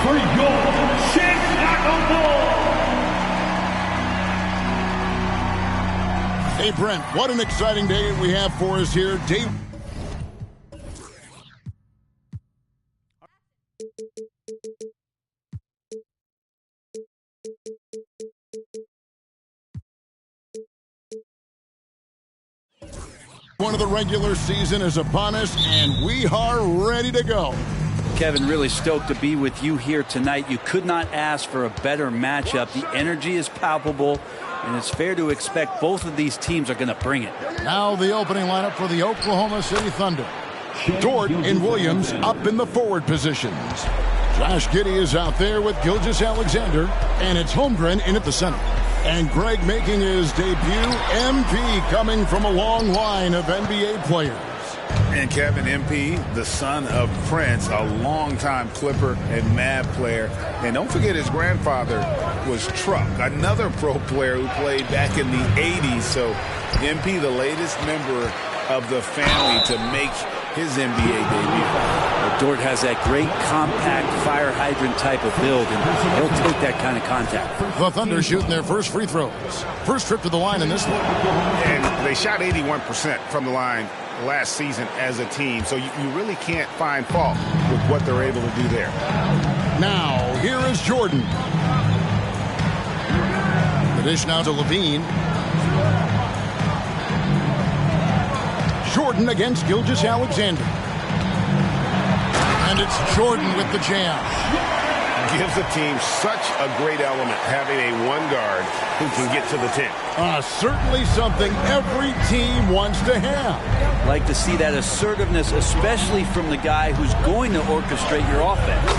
for your Chicago Bulls. Hey, Brent, what an exciting day we have for us here. One of the regular season is upon us, and we are ready to go. Kevin, really stoked to be with you here tonight. You could not ask for a better matchup. The energy is palpable, and it's fair to expect both of these teams are going to bring it. Now the opening lineup for the Oklahoma City Thunder. Dort and Williams up in the forward positions. Josh Giddey is out there with Gilgeous-Alexander, and it's Holmgren in at the center. And Greg making his debut, MP coming from a long line of NBA players. And Kevin, MP, the son of Prince, a longtime Clipper and Mavs player. And don't forget his grandfather was Truck, another pro player who played back in the 80s. So MP, the latest member of the family to make his NBA debut. Well, Dort has that great compact fire hydrant type of build, and he'll take that kind of contact. The Thunder shooting their first free throws. First trip to the line in this one. And they shot 81% from the line last season as a team, so you really can't find fault with what they're able to do there. Now, here is Jordan. The dish now to Levine. Jordan against Gilgeous-Alexander. And it's Jordan with the jam. Gives the team such a great element having a one guard who can get to the 10. Certainly something every team wants to have. Like to see that assertiveness, especially from the guy who's going to orchestrate your offense.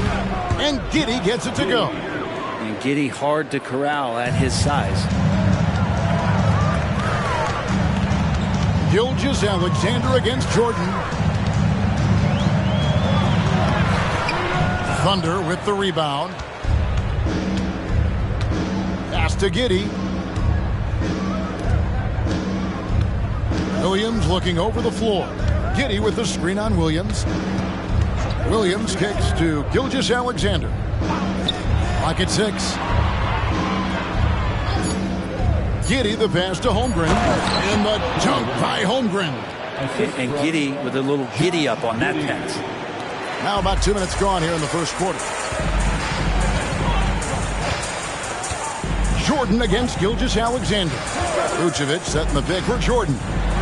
And Giddey gets it to go. And Giddey hard to corral at his size. Gilgeous-Alexander against Jordan. Thunder with the rebound. Pass to Giddey. Williams looking over the floor. Giddey with the screen on Williams. Williams kicks to Gilgeous-Alexander. Clock at 6. Giddey the pass to Holmgren. And the dunk by Holmgren. And Giddey with a little giddy up on that pass. Now about 2 minutes gone here in the first quarter. Jordan against Gilgeous-Alexander. Vucevic setting the pick for Jordan.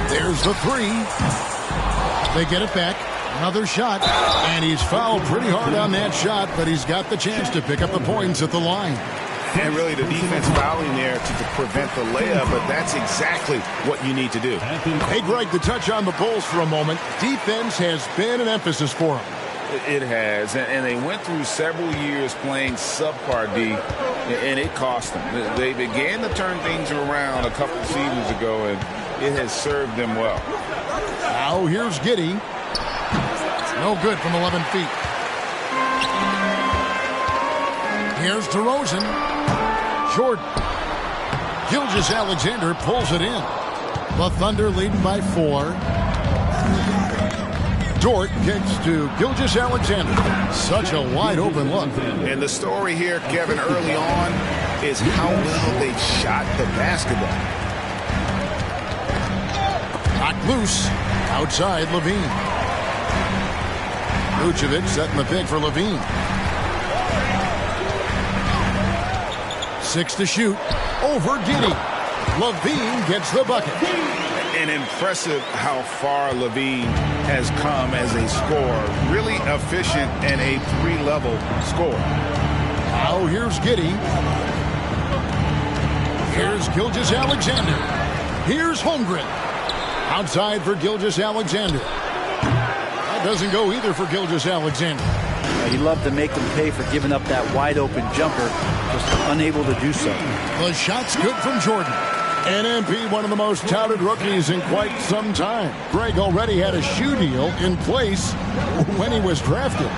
There's the three. They get it back. Another shot. And he's fouled pretty hard on that shot, but he's got the chance to pick up the points at the line. And really the defense fouling there to prevent the layup, but that's exactly what you need to do. Hey, Greg, to touch on the Bulls for a moment, defense has been an emphasis for them. It has, and they went through several years playing subpar D, and it cost them. They began to turn things around a couple of seasons ago, and it has served them well. Now here's Giddey. No good from 11 feet. Here's DeRozan. Jordan. Gilgeous-Alexander pulls it in. The Thunder leading by 4. Dort kicks to Gilgeous-Alexander. Such a wide open look. And the story here, Kevin, early on is how well they shot the basketball. Knocked loose. Outside Levine. Vucevic setting the pick for Levine. 6 to shoot. Over Giddey. Levine gets the bucket. And impressive how far Levine has come as a scorer. Really efficient and a 3-level scorer. Now here's Giddey. Here's Gilgeous-Alexander. Here's Holmgren. Outside for Gilgeous-Alexander. That doesn't go either for Gilgeous-Alexander. He loved to make them pay for giving up that wide open jumper, just unable to do so. The shot's good from Jordan. And MP, one of the most touted rookies in quite some time. Greg already had a shoe deal in place when he was drafted.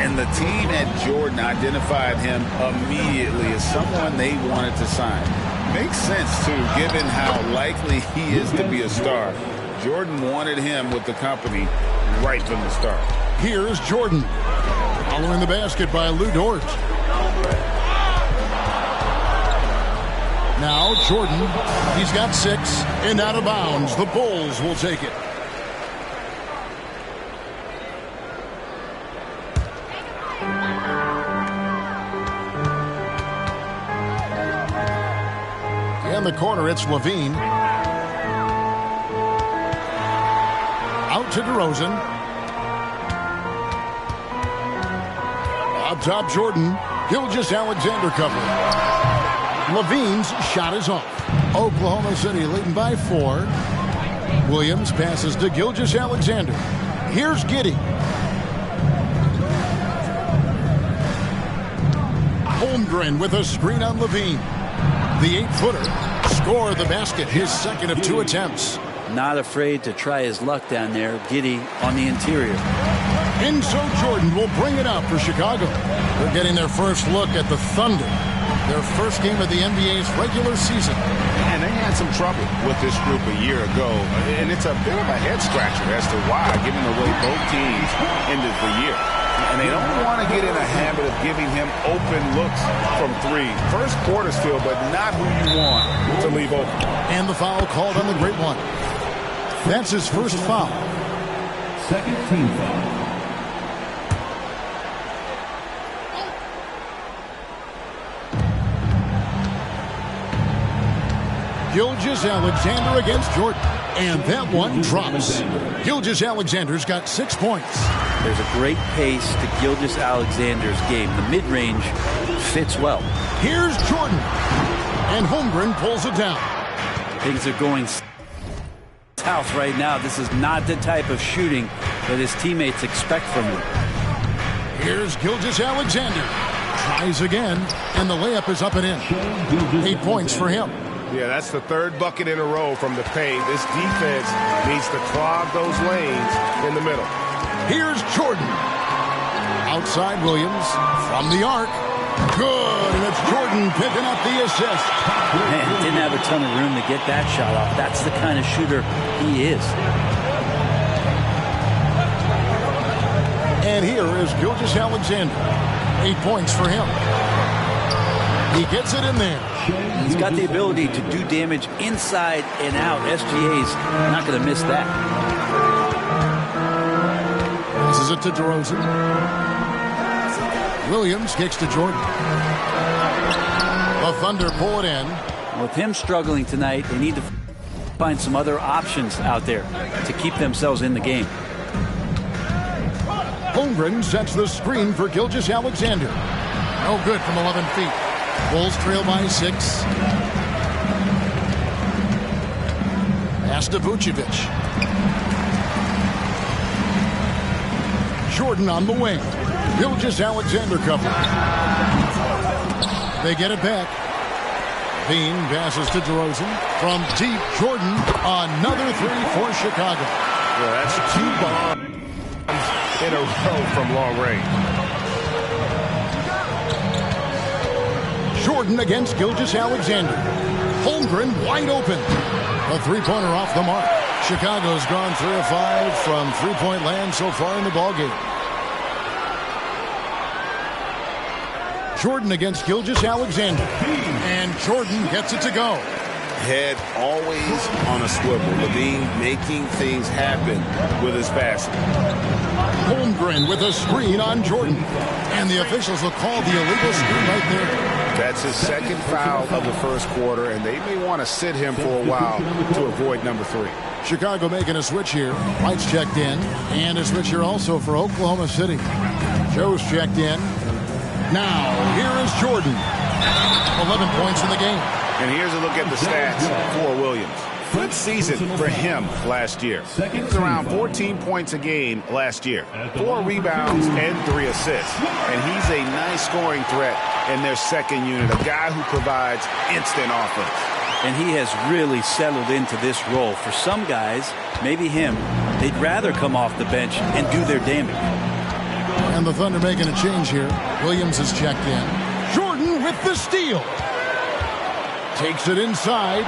And the team at Jordan identified him immediately as someone they wanted to sign. Makes sense, too, given how likely he is to be a star. Jordan wanted him with the company right from the start. Here's Jordan. Following the basket by Lou Dort. Now Jordan, he's got 6 and out of bounds. The Bulls will take it. In the corner, it's Levine. Out to DeRozan. Up top, Jordan. Gilgeous-Alexander covering. Levine's shot is off. Oklahoma City leading by 4. Williams passes to Gilgeous-Alexander. Here's Giddey. Holmgren with a screen on Levine. The 8-footer scored the basket, his second of 2 attempts. Not afraid to try his luck down there. Giddey on the interior. And so Jordan will bring it out for Chicago. They're getting their first look at the Thunder. Their first game of the NBA's regular season. And they had some trouble with this group a year ago. And it's a bit of a head-scratcher as to why, given the way both teams ended the year. And they don't want to get in a habit of giving him open looks from 3. First quarter's feel, but not who you want to leave open. And the foul called on the great one. That's his first foul. Second team foul. Gilgeous-Alexander against Jordan. And that one drops. Gilgeous-Alexander's got 6 points. There's a great pace to Gilgeous-Alexander's game. The mid-range fits well. Here's Jordan. And Holmgren pulls it down. Things are going south right now. This is not the type of shooting that his teammates expect from him. Here's Gilgeous-Alexander. Tries again, and the layup is up and in. 8 points for him. Yeah, that's the 3rd bucket in a row from the paint. This defense needs to clog those lanes in the middle. Here's Jordan. Outside Williams from the arc. Good, and it's Jordan picking up the assist. Man, didn't have a ton of room to get that shot off. That's the kind of shooter he is. And here is Gilgeous-Alexander. 8 points for him. He gets it in there. He's got the ability to do damage inside and out. SGA's not going to miss that. Passes it to DeRozan. Williams kicks to Jordan. The Thunder pull it in. With him struggling tonight, they need to find some other options out there to keep themselves in the game. Holmgren sets the screen for Gilgeous-Alexander. No good from 11 feet. Bulls trail by 6. Pass to Vucevic. Jordan on the wing. Gilgeous-Alexander cover. They get it back. Bean passes to DeRozan. From deep, Jordan. Another 3 for Chicago. Yeah, that's 2 bombs in a row from long range. Jordan against Gilgeous-Alexander. Holmgren wide open. A 3-pointer off the mark. Chicago's gone 3 of 5 from 3-point land so far in the ballgame. Jordan against Gilgeous-Alexander. And Jordan gets it to go. Head always on a swivel. Levine making things happen with his passing. Holmgren with a screen on Jordan. And the officials will call the illegal screen right there. That's his 2nd foul of the first quarter, and they may want to sit him for a while to avoid number 3. Chicago making a switch here. White's checked in. And a switch here also for Oklahoma City. Joe's checked in. Now, here is Jordan. 11 points in the game. And here's a look at the stats for Williams. Good season for him last year. He was around 14 points a game last year. 4 rebounds and 3 assists. And he's a nice scoring threat in their second unit, a guy who provides instant offense. And he has really settled into this role. For some guys, maybe him, they'd rather come off the bench and do their damage. And the Thunder making a change here. Williams is checked in. Jordan with the steal. Takes it inside.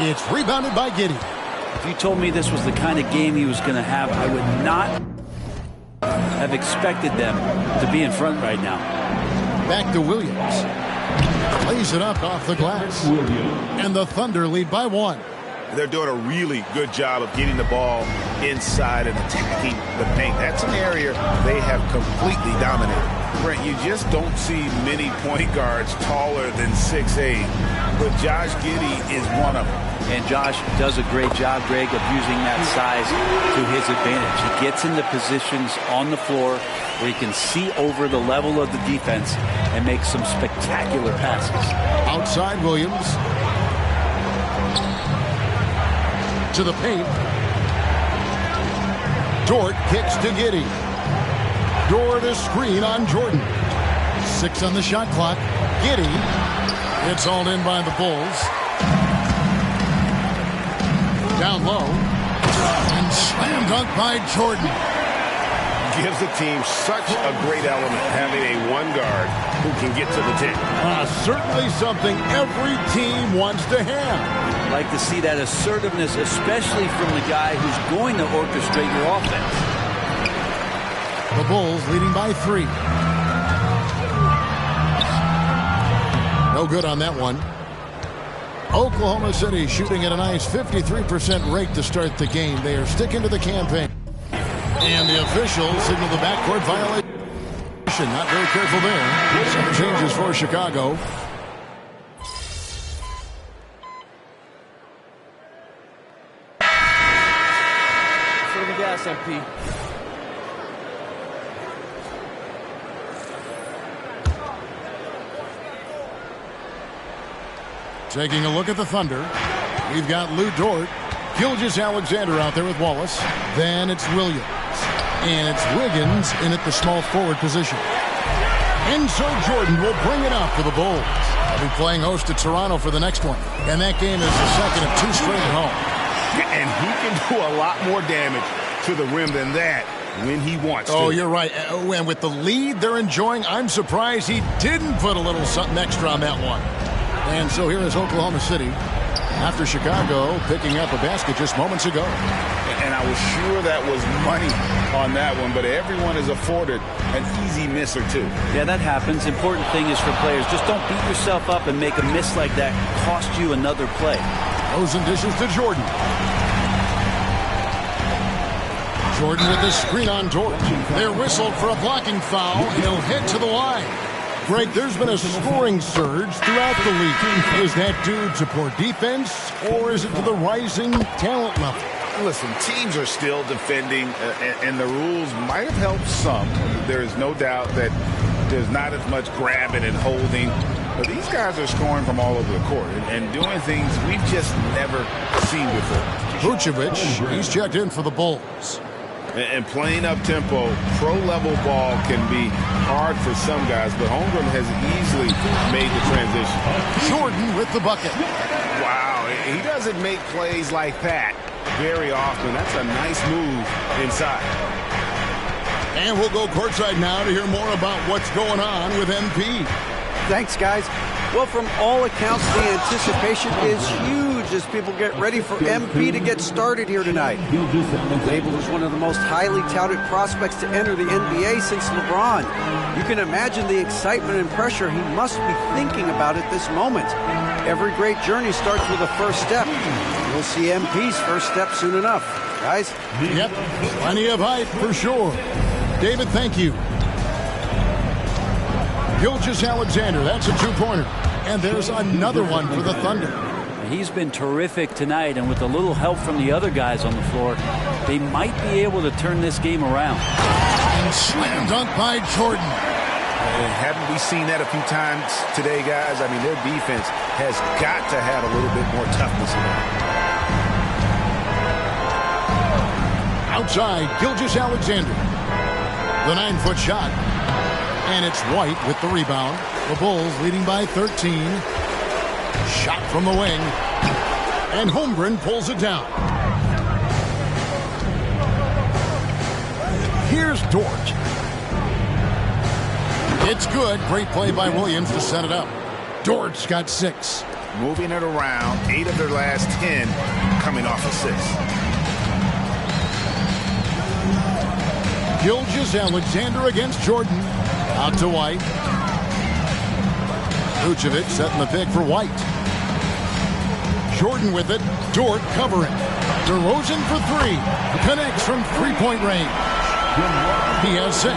It's rebounded by Giddey. If you told me this was the kind of game he was going to have, I would not have expected them to be in front right now. Back to Williams. Lays it up off the glass. And the Thunder lead by 1. They're doing a really good job of getting the ball inside and attacking the paint. That's an area they have completely dominated. Brent, you just don't see many point guards taller than 6'8", but Josh Giddey is one of them. And Josh does a great job, Greg, of using that size to his advantage. He gets into positions on the floor where he can see over the level of the defense and make some spectacular passes. Outside Williams. To the paint. Dort kicks to Giddey. Dort a screen on Jordan. 6 on the shot clock. Giddey. It's hauled in by the Bulls. Down low. And slam dunk by Jordan. Gives the team such a great element having a one guard who can get to the 10. Certainly something every team wants to have. Like to see that assertiveness, especially from the guy who's going to orchestrate your offense. The Bulls leading by 3. No good on that one. Oklahoma City shooting at a nice 53% rate to start the game. They are sticking to the campaign. And the officials signal the backcourt violation. Not very careful there. Some changes for Chicago. For the gas, MP. Taking a look at the Thunder. We've got Lou Dort. Gilgeous-Alexander out there with Wallace. Then it's Williams. And it's Wiggins in at the small forward position. And so Jordan will bring it up for the Bulls. They'll be playing host to Toronto for the next one. And that game is the second of 2 straight at home. And he can do a lot more damage to the rim than that when he wants to. Oh, you're right. And with the lead they're enjoying, I'm surprised he didn't put a little something extra on that one. And so here is Oklahoma City after Chicago picking up a basket just moments ago. And I was sure that was money on that one, but everyone is afforded an easy miss or two. Yeah, that happens. Important thing is for players, just don't beat yourself up and make a miss like that cost you another play. Those and dishes to Jordan. Jordan with the screen on Dort. They're whistled for a blocking foul, and he'll head to the line. Greg, there's been a scoring surge throughout the league. Is that due to poor defense, or is it to the rising talent level? Listen, teams are still defending, and the rules might have helped some. There is no doubt that there's not as much grabbing and holding. But these guys are scoring from all over the court and doing things we've just never seen before. Vucevic, he's checked in for the Bulls. And playing up-tempo, pro-level ball can be hard for some guys, but Holmgren has easily made the transition. Jordan with the bucket. Wow, he doesn't make plays like that very often. That's a nice move inside. And we'll go courtside now to hear more about what's going on with MP. Thanks, guys. Well, from all accounts, the anticipation is huge as people get ready for MP to get started here tonight. Labeled as one of the most highly touted prospects to enter the NBA since LeBron. You can imagine the excitement and pressure he must be thinking about at this moment. Every great journey starts with a first step. We'll see MP's first step soon enough. Guys? Yep, plenty of hype for sure. David, thank you. Gilgeous-Alexander, that's a 2-pointer. And there's another one for the Thunder. He's been terrific tonight, and with a little help from the other guys on the floor, they might be able to turn this game around. And slam dunk by Jordan. And haven't we seen that a few times today, guys? I mean, their defense has got to have a little bit more toughness in it. Outside, Gilgeous-Alexander. The 9-foot shot. And it's White with the rebound. The Bulls leading by 13. Shot from the wing. And Holmgren pulls it down. Here's Dort. It's good. Great play by Williams to set it up. Dort's got 6. Moving it around. 8 of their last 10 coming off assists. Gilgeous-Alexander against Jordan. Out to White. Vucevic setting the pick for White. Jordan with it. Dort covering. DeRozan for three. Connects from three-point range. He has 6.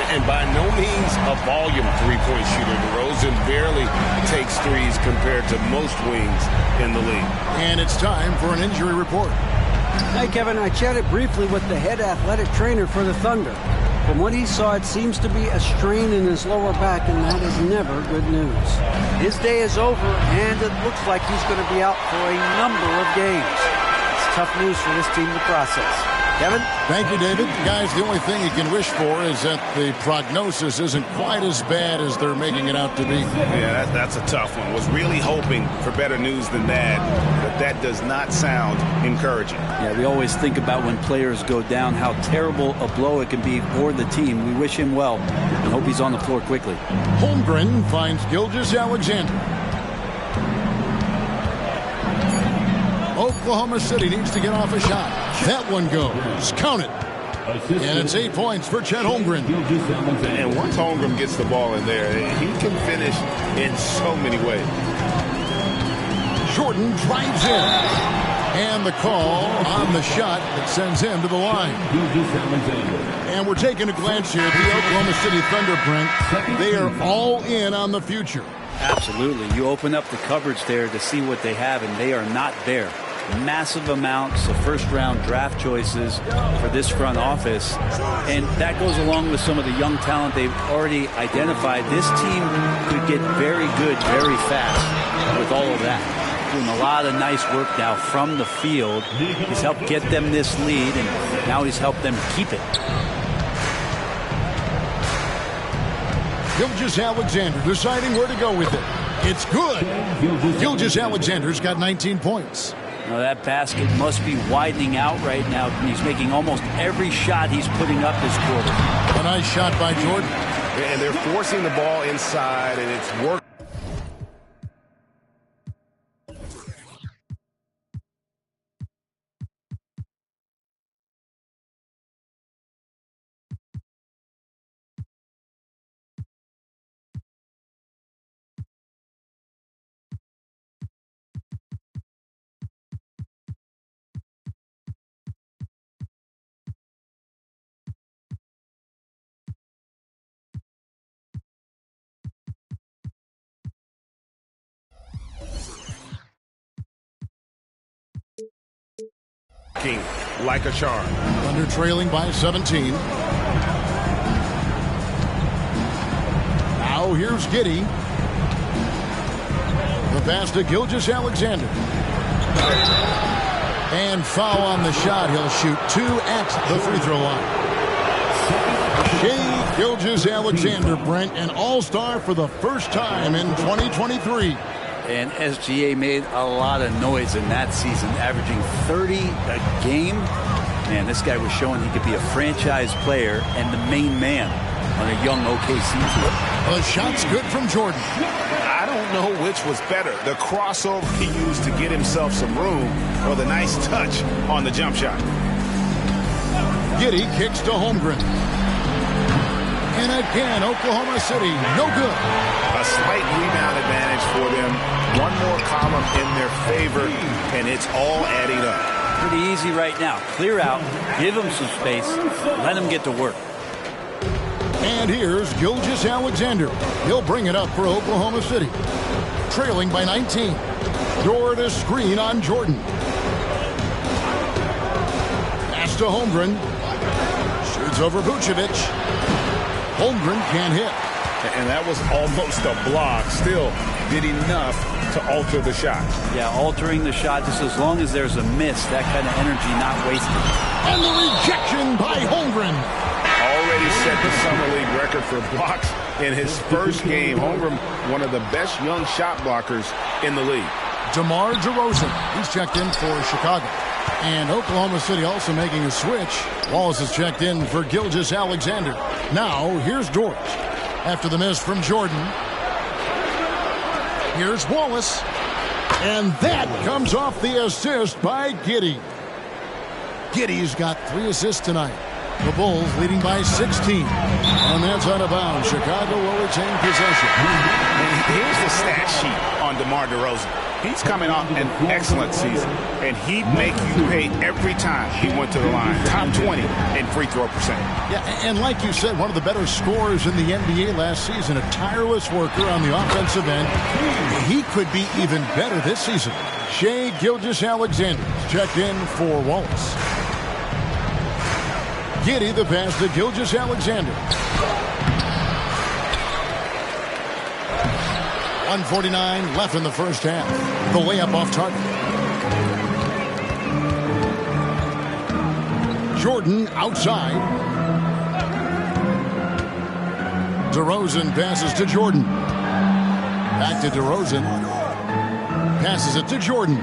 And by no means a volume three-point shooter. DeRozan barely takes threes compared to most wings in the league. And it's time for an injury report. Hey, Kevin, I chatted briefly with the head athletic trainer for the Thunder. From what he saw, it seems to be a strain in his lower back, and that is never good news. His day is over, and it looks like he's going to be out for a number of games. It's tough news for this team to process. Kevin? Thank you, David. Guys, the only thing you can wish for is that the prognosis isn't quite as bad as they're making it out to be. Yeah, that's a tough one. Was really hoping for better news than that, but that does not sound encouraging. Yeah, we always think about when players go down how terrible a blow it can be for the team. We wish him well and hope he's on the floor quickly. Holmgren finds Gilgeous-Alexander. Oklahoma City needs to get off a shot. That one goes. Count it. And it's 8 points for Chet Holmgren. And once Holmgren gets the ball in there, he can finish in so many ways. Jordan drives in. And the call on the shot that sends him to the line. And we're taking a glance here at the Oklahoma City Thunder, Brent. They are all in on the future. Absolutely. You open up the coverage there to see what they have, and they are not there. Massive amounts of first-round draft choices for this front office, and that goes along with some of the young talent they've already identified. This team could get very good very fast with all of that. Doing a lot of nice work now from the field. He's helped get them this lead, and now he's helped them keep it. Gilgeous-Alexander deciding where to go with it. It's good. Gilgeous-Alexander's got 19 points. Now that basket must be widening out right now. He's making almost every shot he's putting up this quarter. A nice shot by Jordan. And they're forcing the ball inside, and it's working. Like a charm. Thunder trailing by 17. Now here's Giddey. The pass to Gilgeous-Alexander. And foul on the shot. He'll shoot 2 at the free throw line. Shai Gilgeous-Alexander, Brent, an all-star for the first time in 2023. And SGA made a lot of noise in that season, averaging 30 a game. Man, this guy was showing he could be a franchise player and the main man on a young OKC team. The shot's good from Jordan. I don't know which was better, the crossover he used to get himself some room or the nice touch on the jump shot. Giddey kicks to Holmgren. And again, Oklahoma City, no good. A slight rebound advantage for them. One more column in their favor, and it's all adding up. Pretty easy right now. Clear out, give him some space, let him get to work. And here's Gilgeous-Alexander. He'll bring it up for Oklahoma City. Trailing by 19. Dort a screen on Jordan. Pass to Holmgren. Shoots over Vucevic. Holmgren can't hit. And that was almost a block. Still did enough to alter the shot. Yeah, altering the shot just as long as there's a miss. That kind of energy not wasted. And the rejection by Holmgren. Already set the Summer League record for blocks in his first game. Holmgren, one of the best young shot blockers in the league. DeMar DeRozan, he's checked in for Chicago. And Oklahoma City also making a switch. Wallace has checked in for Gilgeous-Alexander. Now, here's Dort. After the miss from Jordan. Here's Wallace. And that comes off the assist by Giddey. Giddey's got 3 assists tonight. The Bulls leading by 16. And that's out of bounds. Chicago will retain possession. And here's the stat sheet on DeMar DeRozan. He's coming off an excellent season, and he'd make you pay every time he went to the line. Top 20 in free throw percentage. Yeah, and like you said, one of the better scorers in the NBA last season, a tireless worker on the offensive end. He could be even better this season. Shai Gilgeous-Alexander checked in for Wallace. Giddey the pass to Gilgeous-Alexander. 1:49 left in the first half. The layup off target. Jordan outside. DeRozan passes to Jordan. Back to DeRozan. Passes it to Jordan.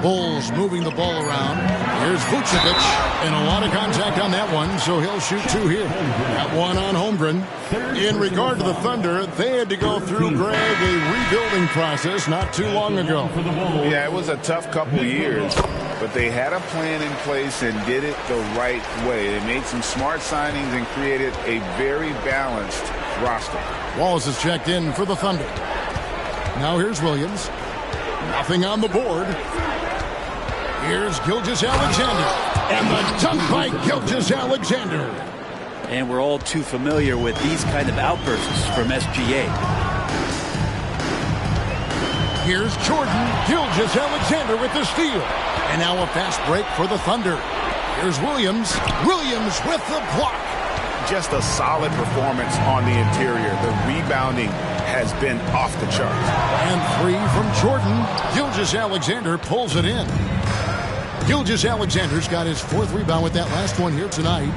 Bulls moving the ball around. Here's Vucevic, and a lot of contact on that one, so he'll shoot two here. That one on Holmgren. In regard to the Thunder, they had to go through, Greg, a rebuilding process not too long ago. Yeah, it was a tough couple years, but they had a plan in place and did it the right way. They made some smart signings and created a very balanced roster. Wallace is checked in for the Thunder. Now here's Williams. Nothing on the board. Here's Gilgeous-Alexander. And the dunk by Gilgeous-Alexander. And we're all too familiar with these kind of outbursts from SGA. Here's Jordan. Gilgeous-Alexander with the steal. And now a fast break for the Thunder. Here's Williams. Williams with the block. Just a solid performance on the interior. The rebounding has been off the charts. And three from Jordan. Gilgeous-Alexander pulls it in. Gilgeous-Alexander's got his fourth rebound with that last one here tonight.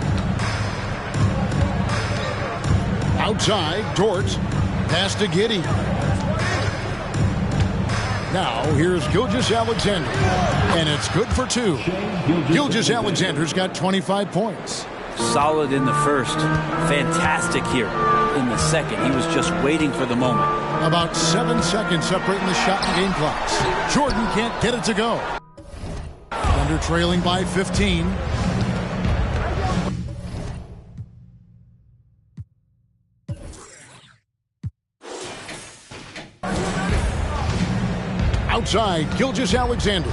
Outside, Dort. Pass to Giddey. Now, here's Gilgeous-Alexander. And it's good for two. Gilgeous-Alexander's got 25 points. Solid in the first. Fantastic here in the second. He was just waiting for the moment. About 7 seconds separating the shot and game clocks. Jordan can't get it to go. Thunder trailing by 15. Outside, Gilgeous-Alexander.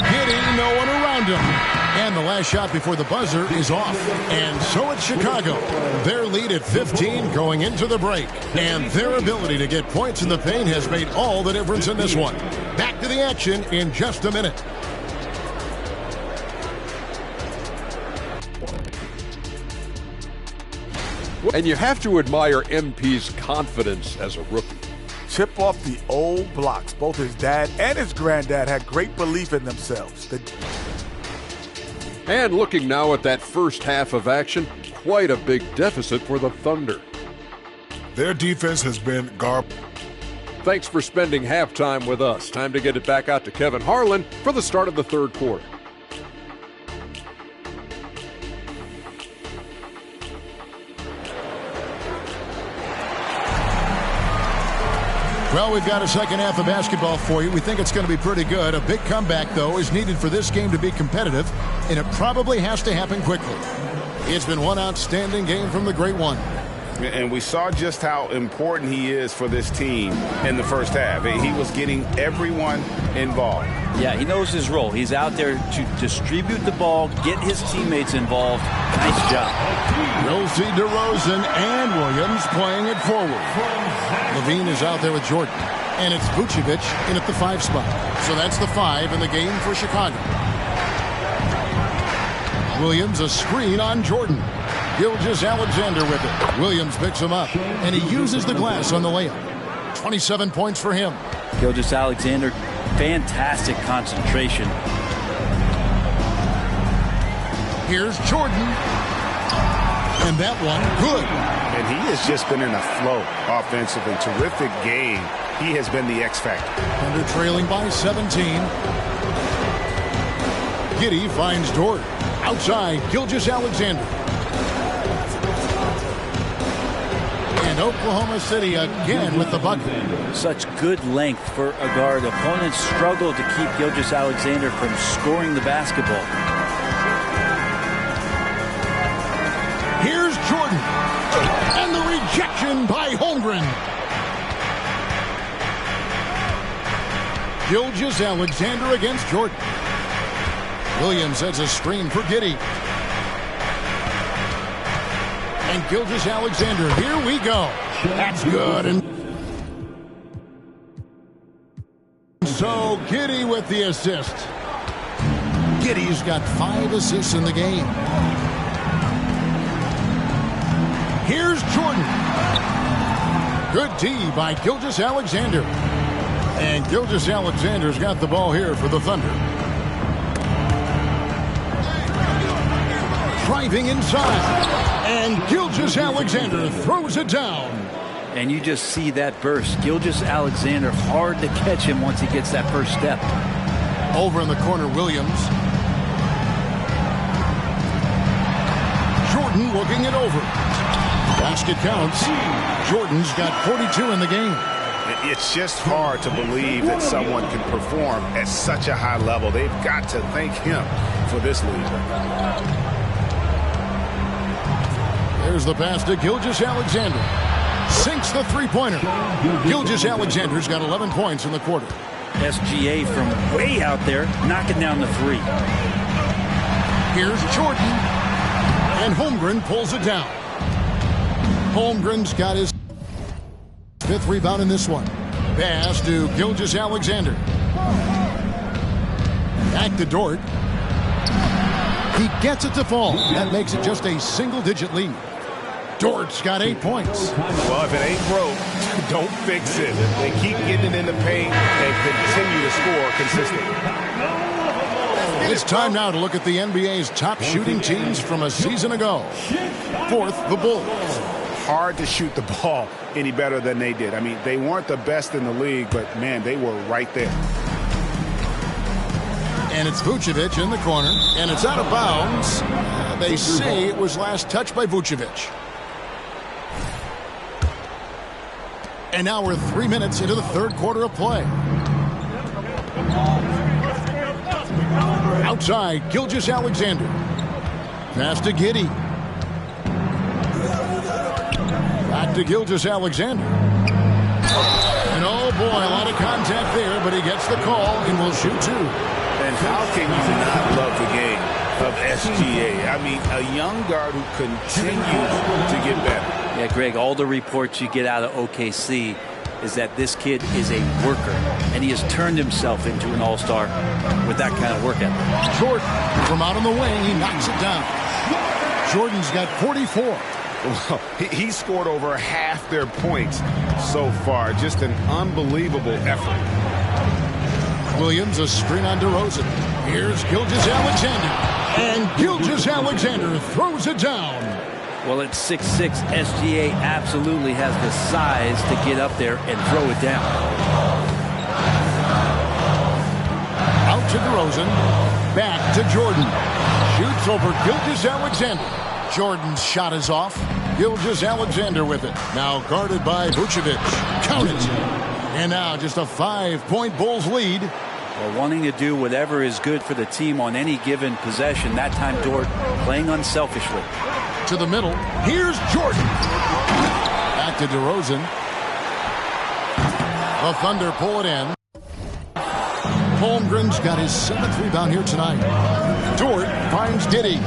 Giddey, no one around him. And the last shot before the buzzer is off. And so it's Chicago. Their lead at 15 going into the break. And their ability to get points in the paint has made all the difference in this one. Back to the action in just a minute. And you have to admire MP's confidence as a rookie. Chip off the old blocks. Both his dad and his granddad had great belief in themselves. And looking now at that first half of action, quite a big deficit for the Thunder. Their defense has been garbage. Thanks for spending halftime with us. Time to get it back out to Kevin Harlan for the start of the third quarter. Well, we've got a second half of basketball for you. We think it's going to be pretty good. A big comeback, though, is needed for this game to be competitive, and it probably has to happen quickly. It's been one outstanding game from the Great One. And we saw just how important he is for this team in the first half. He was getting everyone involved. Yeah, he knows his role. He's out there to distribute the ball, get his teammates involved. Nice job. We'll see DeRozan and Williams playing it forward. Levine is out there with Jordan. And it's Vucevic in at the 5 spot. So that's the 5 in the game for Chicago. Williams a screen on Jordan. Gilgeous-Alexander with it. Williams picks him up, and he uses the glass on the layup. 27 points for him. Gilgeous-Alexander, fantastic concentration. Here's Jordan. And that one, good. And he has just been in a flow offensively. Terrific game. He has been the X factor. Thunder trailing by 17. Giddey finds Dort. Outside, Gilgeous-Alexander. And Oklahoma City again with the bucket. Such good length for a guard. Opponents struggle to keep Gilgeous-Alexander from scoring the basketball. Here's Jordan. And the rejection by Holmgren. Gilgeous-Alexander against Jordan. Williams has a screen for Giddey. And Gilgeous-Alexander, here we go. That's good. And so Giddey with the assist. Giddey's got 5 assists in the game. Here's Jordan. Good D by Gilgeous-Alexander. And Gilgeous-Alexander's got the ball here for the Thunder. Driving inside. And Gilgeous-Alexander throws it down. And you just see that burst. Gilgeous-Alexander, hard to catch him once he gets that first step. Over in the corner, Williams. Jordan looking it over. Basket counts. Jordan's got 42 in the game. It's just hard to believe that someone can perform at such a high level. They've got to thank him for this lead. There's the pass to Gilgeous-Alexander. Sinks the three-pointer. Gilgeous-Alexander's got 11 points in the quarter. SGA from way out there, knocking down the three. Here's Jordan. And Holmgren pulls it down. Holmgren's got his 5th rebound in this one. Pass to Gilgeous-Alexander. Back to Dort. He gets it to fall. That makes it just a single-digit lead. Dort's got 8 points. Well, if it ain't broke, don't fix it. They keep getting it in the paint and continue to score consistently. It's time now to look at the NBA's top shooting teams from a season ago. 4th, the Bulls. Hard to shoot the ball any better than they did. I mean, they weren't the best in the league, but, man, they were right there. And it's Vucevic in the corner, and it's out of bounds. They say it was last touched by Vucevic. And now we're 3 minutes into the 3rd quarter of play. Outside, Gilgeous-Alexander. Pass to Giddey. Back to Gilgeous-Alexander. And oh boy, a lot of contact there, but he gets the call and will shoot 2. And how can you not love the game of SGA? I mean, a young guard who continues to get better. Yeah, Greg, all the reports you get out of OKC is that this kid is a worker, and he has turned himself into an all-star with that kind of work ethic. Jordan from out on the wing, he knocks it down. Jordan's got 44. Well, he scored over half their points so far. Just an unbelievable effort. Williams, a screen on DeRozan. Here's Gilgeous-Alexander. And Gilgeous-Alexander throws it down. Well, at 6'6", SGA absolutely has the size to get up there and throw it down. Out to DeRozan. Back to Jordan. Shoots over Gilgeous-Alexander. Jordan's shot is off. Gilgeous-Alexander with it. Now guarded by Vucevic. Count it. And now just a 5-point Bulls lead. Well, wanting to do whatever is good for the team on any given possession. That time Dort playing unselfishly. To the middle. Here's Jordan. Back to DeRozan. The Thunder pull it in. Holmgren's got his 7th rebound here tonight. Dort finds Giddey.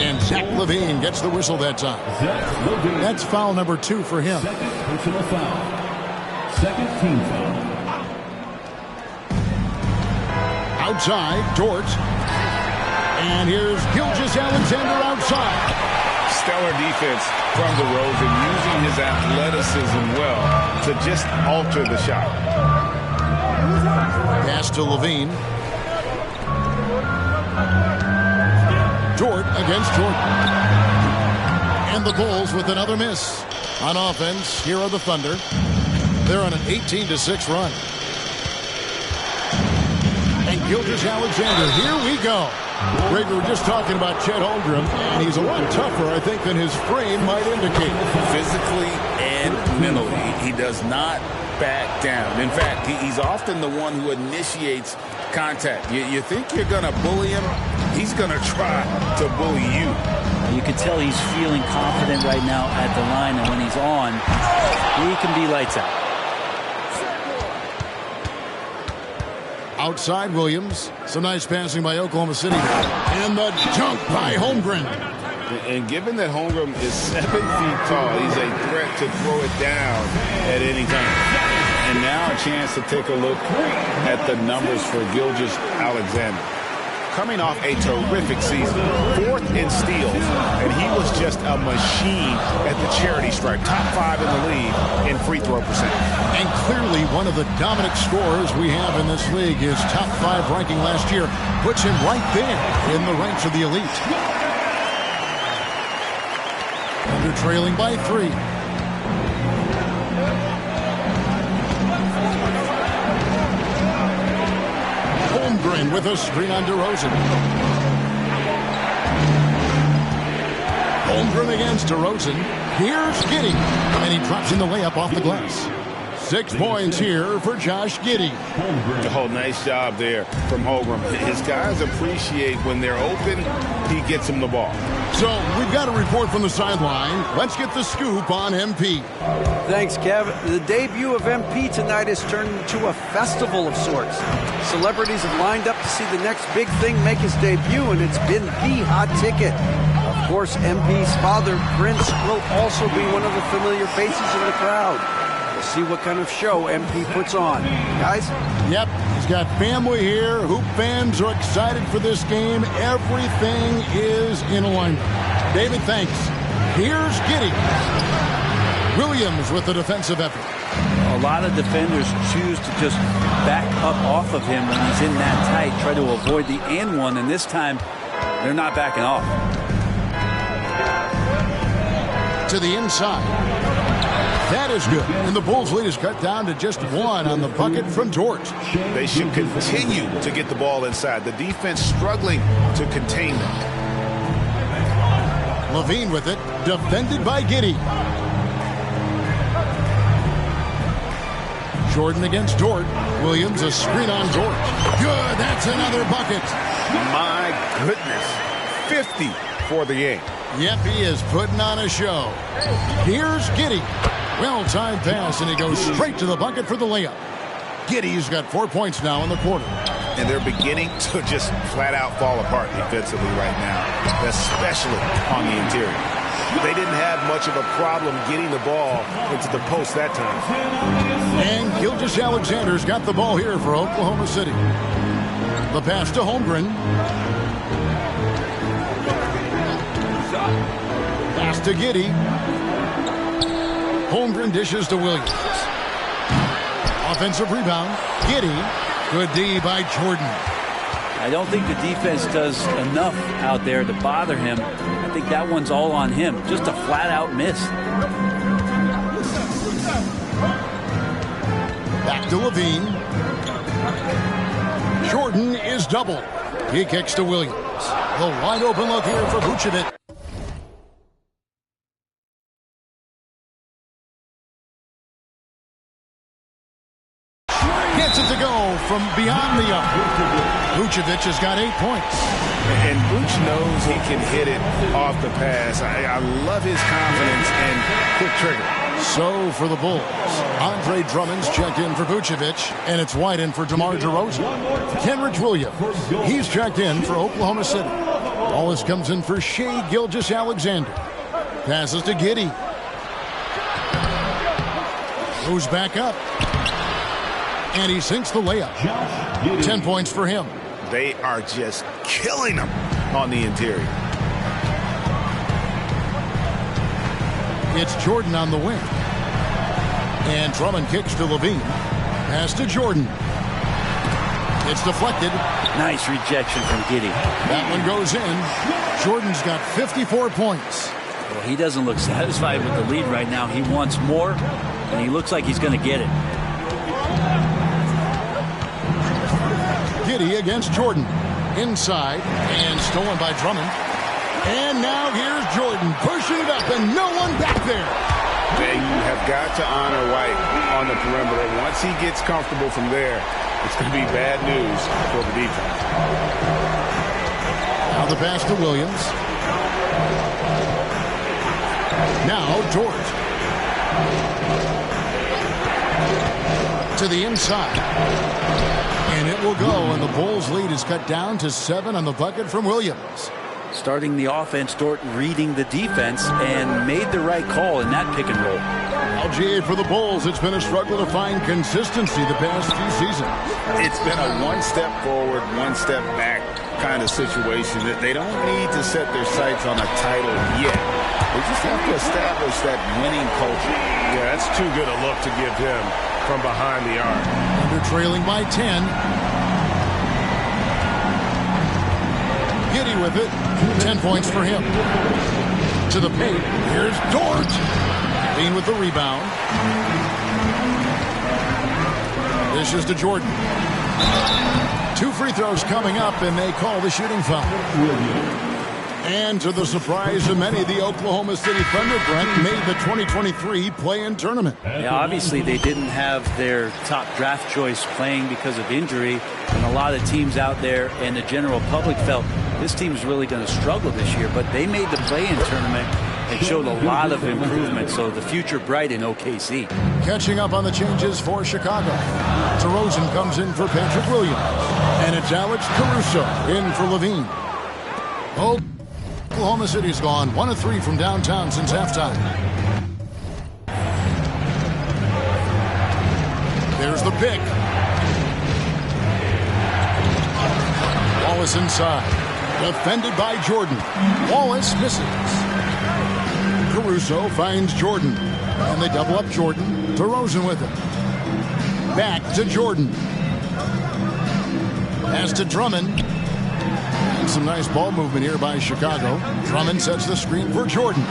And Zach LaVine gets the whistle that time. That's foul number 2 for him. Second personal foul. Second team foul. Outside, Dort. And here's Gilgeous-Alexander outside. Stellar defense from DeRozan, using his athleticism well to just alter the shot. Pass to LaVine. Dort against Jordan. And the Bulls with another miss. On offense, here are the Thunder. They're on an 18-6 run. And Gilgeous-Alexander, here we go. Greg, we were just talking about Chet Holmgren, and he's a lot tougher, I think, than his frame might indicate. Physically and mentally, he does not back down. In fact, he's often the one who initiates contact. You think you're going to bully him, he's going to try to bully you. You can tell he's feeling confident right now at the line, and when he's on, he can be lights out. Outside Williams. Some nice passing by Oklahoma City. And the dunk by Holmgren. And given that Holmgren is 7 feet tall, he's a threat to throw it down at any time. And now a chance to take a look at the numbers for Gilgeous-Alexander. Coming off a terrific season, 4th in steals, and he was just a machine at the charity stripe. Top 5 in the league in free throw percentage. And clearly one of the dominant scorers we have in this league. His top 5 ranking last year puts him right there in the ranks of the elite. And they're trailing by 3. Holmgren with a screen on DeRozan. Holmgren against DeRozan. Here's Giddey. And he drops in the layup off the glass. 6 points here for Josh Giddey. Oh, nice job there from Holmgren. His guys appreciate when they're open, he gets them the ball. So we've got a report from the sideline. Let's get the scoop on MP. Thanks, Kev. The debut of MP tonight has turned into a festival of sorts. Celebrities have lined up to see the next big thing make his debut, and it's been the hot ticket. Of course, MP's father, Prince, will also be one of the familiar faces in the crowd. We'll see what kind of show MP puts on. Guys? Yep, he's got family here. Hoop fans are excited for this game. Everything is in alignment. David, thanks. Here's Giddey. Williams with the defensive effort. A lot of defenders choose to just back up off of him when he's in that tight, try to avoid the and one, and this time they're not backing off. To the inside. That is good. And the Bulls' lead is cut down to just 1 on the bucket from Dort. They should continue to get the ball inside. The defense struggling to contain them. Levine with it. Defended by Giddey. Jordan against Dort. Williams a screen on Dort. Good. That's another bucket. My goodness. 50 for the game. Yep, he is putting on a show. Here's Giddey. Well-timed pass, and he goes straight to the bucket for the layup. Giddey's got 4 points now in the quarter. And they're beginning to just flat-out fall apart defensively right now, especially on the interior. They didn't have much of a problem getting the ball into the post that time. And Gilgeous-Alexander's got the ball here for Oklahoma City. The pass to Holmgren. Pass to Giddey. Holmgren dishes to Williams. Offensive rebound. Giddey. Good D by Jordan. I don't think the defense does enough out there to bother him. I think that one's all on him. Just a flat-out miss. Back to Levine. Jordan is doubled. He kicks to Williams. The wide open look here for Vucevic. Gets it to go from beyond the arc. Vucevic has got 8 points. And Vooch knows he can hit it off the pass. I love his confidence and quick trigger. So for the Bulls, Andre Drummond's checked in for Vucevic, and it's White in for DeMar DeRozan. Kenrich Williams, he's checked in for Oklahoma City. Wallace comes in for Shai Gilgeous-Alexander. Passes to Giddey. Goes back up. And he sinks the layup. 10 points for him. They are just killing him on the interior. It's Jordan on the wing. And Drummond kicks to Levine. Pass to Jordan. It's deflected. Nice rejection from Giddey. That one goes in. Jordan's got 54 points. Well, he doesn't look satisfied with the lead right now. He wants more, and he looks like he's going to get it. Giddey against Jordan. Inside, and stolen by Drummond. And now here's Jordan pushing it up, and no one back there. And you have got to honor White on the perimeter. Once he gets comfortable from there, it's going to be bad news for the defense. Now the pass to Williams. Now George. To the inside. And it will go, and the Bulls' lead is cut down to 7 on the bucket from Williams. Starting the offense, Dort reading the defense and made the right call in that pick and roll. LGA for the Bulls. It's been a struggle to find consistency the past few seasons. It's been a one step forward, one step back kind of situation that they don't need to set their sights on a title yet. They just have to establish that winning culture. Yeah, that's too good a look to give him from behind the arc. Under trailing by 10. Giddy with it. 10 points for him. To the paint. Here's Dort. Lean with the rebound. This is to Jordan. 2 free throws coming up, and they call the shooting foul. And to the surprise of many, the Oklahoma City Thunder, Brent, made the 2023 play-in tournament. Yeah, obviously they didn't have their top draft choice playing because of injury, and a lot of teams out there and the general public felt this team's really going to struggle this year, but they made the play-in tournament and showed a lot of improvement, so the future bright in OKC. Catching up on the changes for Chicago. DeRozan comes in for Patrick Williams, and it's Alex Caruso in for Levine. Oklahoma City's gone 1 of 3 from downtown since halftime. There's the pick. Wallace inside. Defended by Jordan. Wallace misses. Caruso finds Jordan. And they double up Jordan. DeRozan with it. Back to Jordan. Pass to Drummond. And some nice ball movement here by Chicago. Drummond sets the screen for Jordan.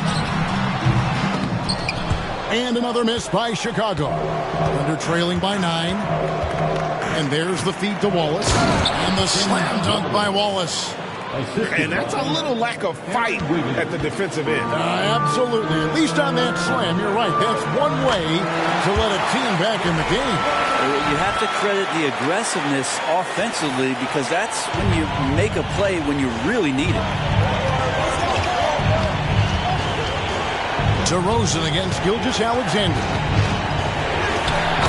And another miss by Chicago. Under trailing by 9. And there's the feed to Wallace. And the slam dunk by Wallace. And that's a little lack of fight at the defensive end. Absolutely. At least on that slam, you're right. That's one way to let a team back in the game. You have to credit the aggressiveness offensively because that's when you make a play when you really need it. DeRozan against Gilgeous-Alexander.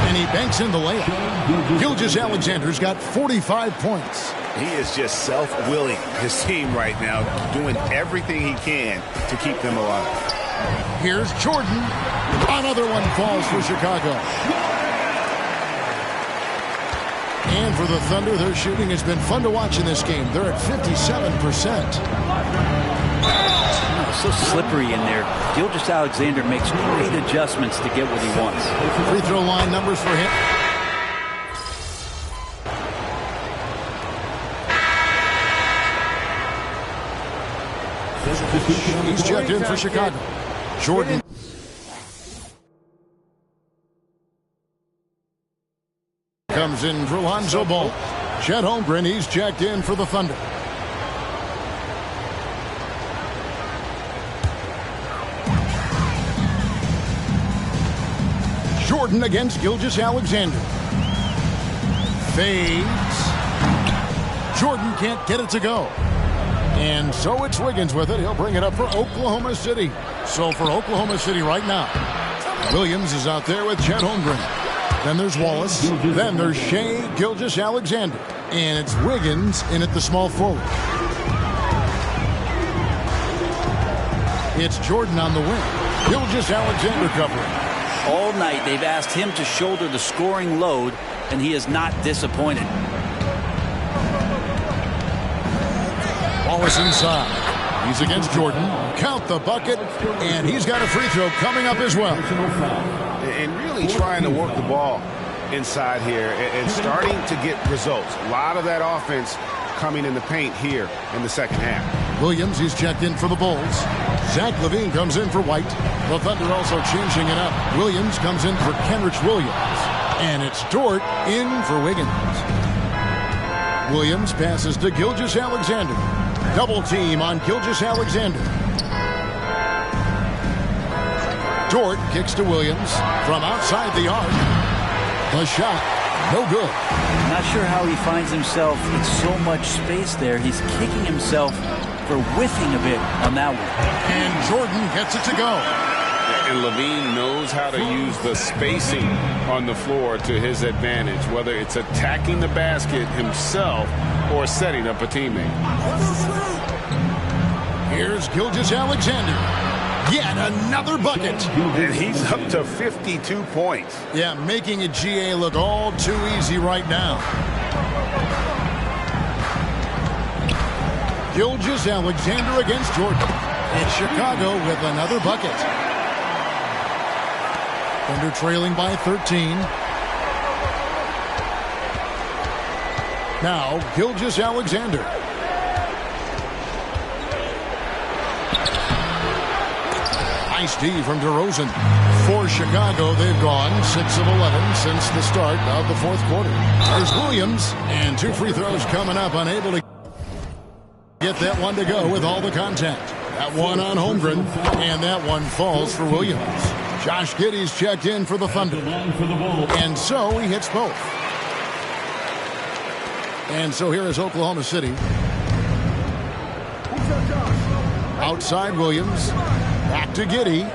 And he banks in the layup. Gilgeous-Alexander's got 45 points. He is just self-willing, his team right now, doing everything he can to keep them alive. Here's Jordan. Another one falls for Chicago. And for the Thunder, their shooting has been fun to watch in this game. They're at 57%. So slippery in there. Gilgeous-Alexander makes great adjustments to get what he wants. Free throw line numbers for him. He's checked in for Chicago. Jordan. Comes in for Lonzo Ball. Chet Holmgren, he's checked in for the Thunder. Jordan against Gilgeous-Alexander. Fades. Jordan can't get it to go. And so it's Wiggins with it. He'll bring it up for Oklahoma City. So for Oklahoma City right now, Williams is out there with Chet Holmgren. Then there's Wallace. Then there's Shai Gilgeous-Alexander. And it's Wiggins in at the small forward. It's Jordan on the wing. Gilgeous-Alexander covering. All night they've asked him to shoulder the scoring load, and he is not disappointed. Wallace inside. He's against Jordan. Count the bucket, and he's got a free throw coming up as well. And really trying to work the ball inside here and starting to get results. A lot of that offense coming in the paint here in the second half. Williams, he's checked in for the Bulls. Zach LaVine comes in for White. The Thunder also changing it up. Williams comes in for Kenrich Williams. And it's Dort in for Wiggins. Williams passes to Gilgeous-Alexander. Double team on Gilgeous-Alexander. Dort kicks to Williams from outside the arc. The shot, no good. Not sure how he finds himself in so much space there. He's kicking himself for whiffing a bit on that one. And Jordan gets it to go. And LaVine knows how to use the spacing on the floor to his advantage, whether it's attacking the basket himself or setting up a teammate. Here's Gilgeous-Alexander. Yet another bucket. And he's up to 52 points. Yeah, making a GA look all too easy right now. Gilgeous-Alexander against Jordan. It's Chicago with another bucket. Thunder trailing by 13. Now, Gilgeous-Alexander. Nice D from DeRozan. For Chicago, they've gone 6 of 11 since the start of the fourth quarter. There's Williams, and 2 free throws coming up, unable to get that one to go with all the contact. That one on Holmgren, and that one falls for Williams. Josh Giddey's checked in for the Thunder, and so he hits both. And so here is Oklahoma City. Outside Williams. Back to Giddey.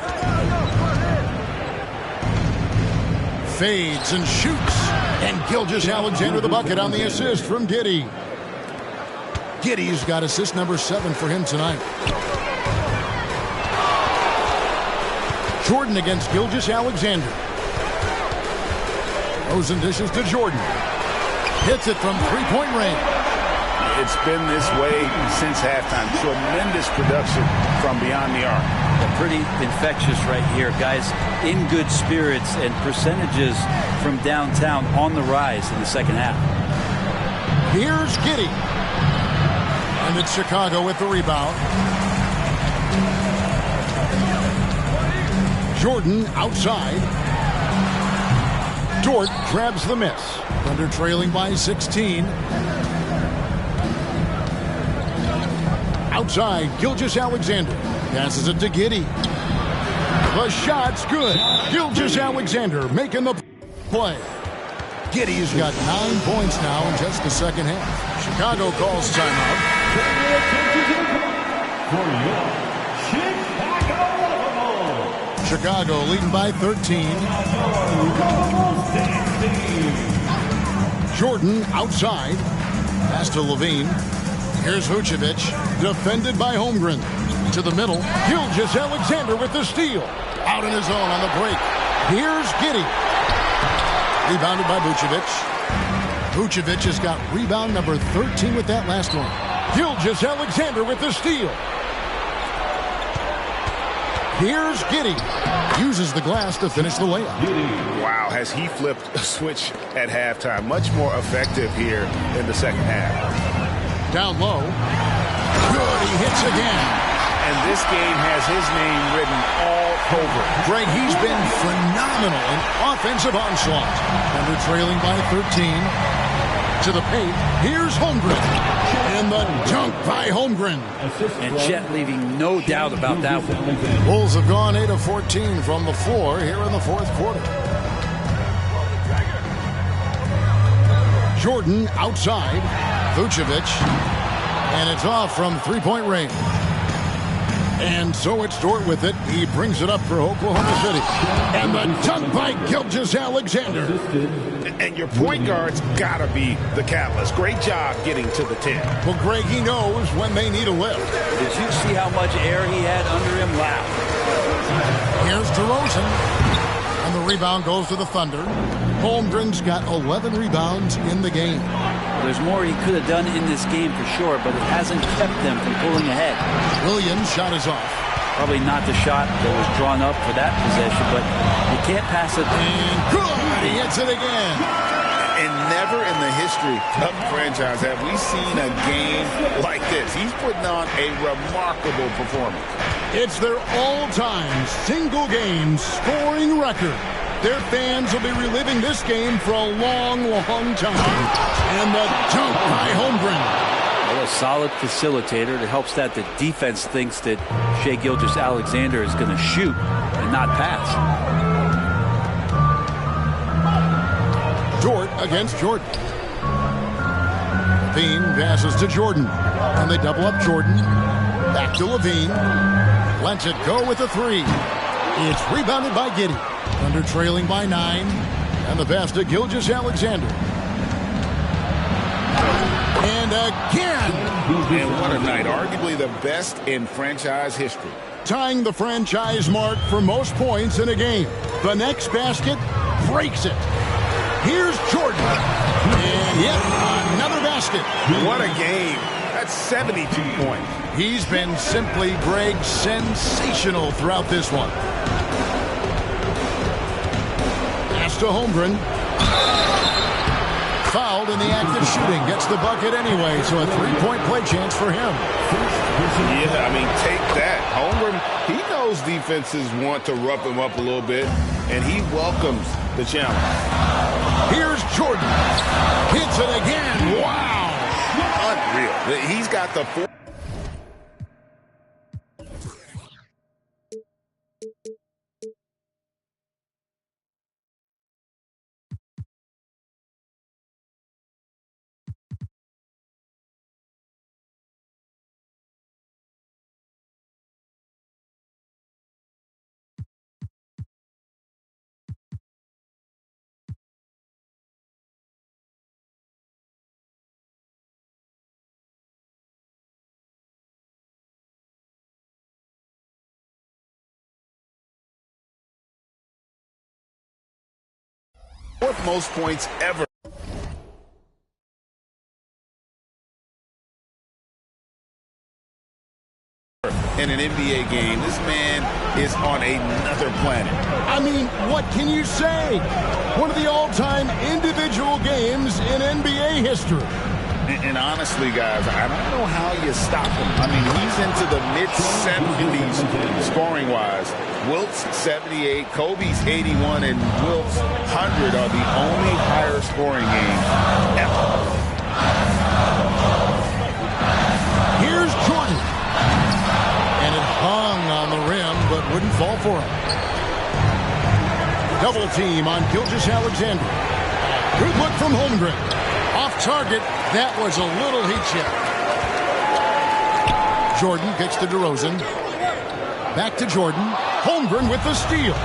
Fades and shoots. And Gilgeous-Alexander the bucket on the assist from Giddey. Giddey's got assist number 7 for him tonight. Jordan against Gilgeous-Alexander. Rosen dishes to Jordan. Hits it from three-point range. It's been this way since halftime. Tremendous production from beyond the arc. Pretty infectious right here. Guys in good spirits and percentages from downtown on the rise in the second half. Here's Giddey. And it's Chicago with the rebound. Jordan outside. Dort grabs the miss. Thunder trailing by 16. Outside, Gilgeous-Alexander. Passes it to Giddey. The shot's good. Gilgeous-Alexander making the play. Giddey's got 9 points now in just the second half. Chicago calls timeout. Chicago leading by 13. Jordan outside. Pass to LaVine. Here's Vucevic, defended by Holmgren. To the middle, Gilgeous-Alexander with the steal. Out in his own on the break. Here's Giddey. Rebounded by Vucevic. Vucevic has got rebound number 13 with that last one. Gilgeous-Alexander with the steal. Here's Giddey. Uses the glass to finish the layup. Wow, has he flipped a switch at halftime. Much more effective here in the second half. Down low. Good, he hits again. And this game has his name written all over it. Greg, he's been phenomenal in offensive onslaught. Thunder trailing by 13. To the paint. Here's Holmgren. And the dunk by Holmgren. And Chet leaving no doubt about that one. Bulls have gone 8 of 14 from the floor here in the fourth quarter. Jordan outside. Vucevic. And it's off from three-point range. And so it's Dort with it. He brings it up for Oklahoma City. And the dunk by Gilgeous-Alexander. And your point guard's got to be the catalyst. Great job getting to the 10. Well, Greg, he knows when they need a lift. Did you see how much air he had under him? Wow. Here's DeRozan. And the rebound goes to the Thunder. Holmgren's got 11 rebounds in the game. There's more he could have done in this game for sure, but it hasn't kept them from pulling ahead. Williams' shot is off. Probably not the shot that was drawn up for that possession, but you can't pass it. And good! He hits it again. And never in the history of the franchise have we seen a game like this. He's putting on a remarkable performance. It's their all-time single-game scoring record. Their fans will be reliving this game for a long, long time. And the dunk by Holmgren. Well, a solid facilitator that helps that the defense thinks that Shai Gilgeous-Alexander is going to shoot and not pass. Dort against Jordan. Levine passes to Jordan. And they double up Jordan. Back to Levine. Lets it go with a three. It's rebounded by Giddey. Thunder trailing by 9. And the pass to Gilgeous-Alexander. And again. And what a night. Arguably the best in franchise history. Tying the franchise mark for most points in a game. The next basket breaks it. Here's Jordan. And yep, another basket. What a game. That's 72 points. He's been simply, Greg, sensational throughout this one. Pass to Holmgren. Fouled in the act of shooting. Gets the bucket anyway, so a three-point play chance for him. Yeah, I mean, take that. Holmgren, he knows defenses want to rough him up a little bit, and he welcomes the challenge. Here's Jordan. Hits it again. Wow. Unreal. He's got the four. Fourth most points ever. In an NBA game, this man is on another planet. I mean, what can you say? One of the all-time individual games in NBA history. And honestly, guys, I don't know how you stop him. I mean, he's into the mid-70s scoring-wise. Wilt's 78, Kobe's 81, and Wilt's 100 are the only higher scoring games ever. Here's Jordan. And it hung on the rim, but wouldn't fall for him. Double team on Gilgeous-Alexander. Good look from Holmgren. Off target. That was a little heat check. Jordan gets to DeRozan. Back to Jordan. Holmgren with the steal.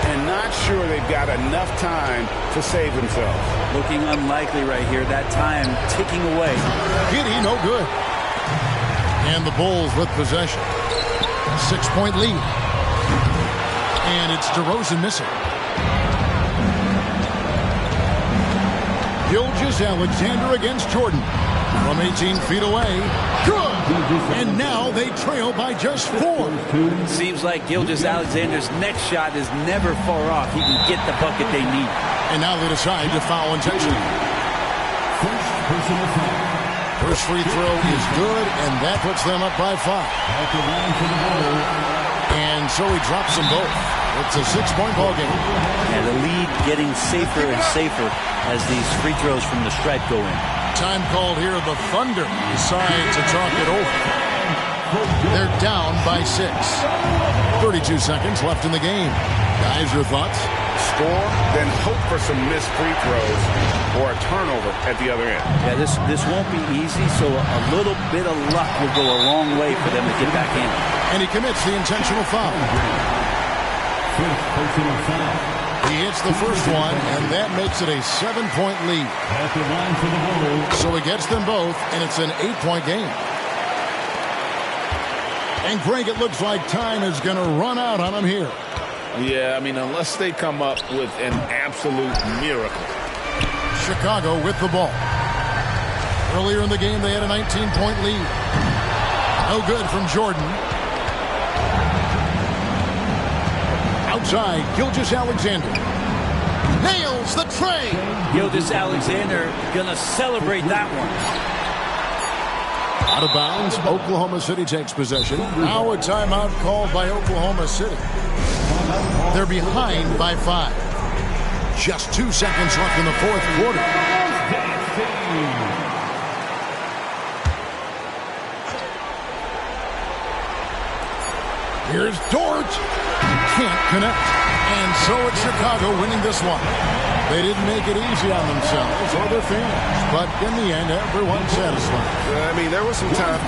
And not sure they've got enough time to save themselves. Looking unlikely right here. That time ticking away. Giddey, no good. And the Bulls with possession. 6-point lead. And it's DeRozan missing. Gilgeous-Alexander against Jordan. From 18 feet away. Good! And now they trail by just 4. Seems like Gilgeous-Alexander's next shot is never far off. He can get the bucket they need. And now they decide to foul intentionally. First free throw is good, and that puts them up by 5. And so he drops them both. It's a 6-point ball game. And the lead getting safer and safer as these free throws from the stripe go in. Time called here. The Thunder decide to talk it over. They're down by 6. 32 seconds left in the game. Guys, your thoughts? Score, then hope for some missed free throws or a turnover at the other end. Yeah, this won't be easy, so a little bit of luck will go a long way for them to get back in. And he commits the intentional foul. He hits the first one, and that makes it a 7-point lead. So he gets them both, and it's an 8-point game. And Greg, it looks like time is going to run out on him here. Yeah, I mean, unless they come up with an absolute miracle. Chicago with the ball. Earlier in the game, they had a 19-point lead. No good from Jordan. Outside, Gilgeous-Alexander. Nails the tray. Gilgeous-Alexander gonna celebrate that one. Out of bounds, Oklahoma City takes possession. Now a timeout called by Oklahoma City. They're behind by 5. Just 2 seconds left in the fourth quarter. Here's Dort. Can't connect. And so it's Chicago winning this one. They didn't make it easy on themselves or their fans, but in the end, everyone's satisfied. I mean, there was some time.